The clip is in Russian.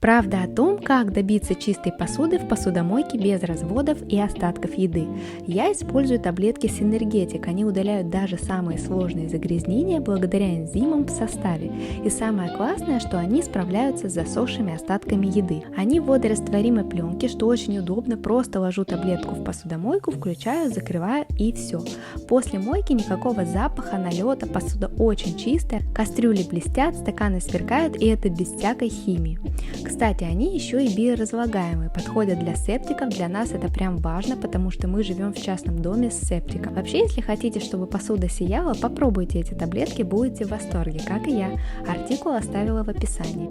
Правда о том, как добиться чистой посуды в посудомойке без разводов и остатков еды. Я использую таблетки Синергетик. Они удаляют даже самые сложные загрязнения благодаря энзимам в составе. И самое классное, что они справляются с засохшими остатками еды. Они в водорастворимой пленке, что очень удобно. Просто ложу таблетку в посудомойку, включаю, закрываю и все. После мойки никакого запаха, налета, посуда очень чистая, кастрюли блестят, стаканы сверкают, и это без всякой химии. Кстати, они еще и биоразлагаемые, подходят для септиков, для нас это прям важно, потому что мы живем в частном доме с септиком. Вообще, если хотите, чтобы посуда сияла, попробуйте эти таблетки, будете в восторге, как и я. Артикул оставила в описании.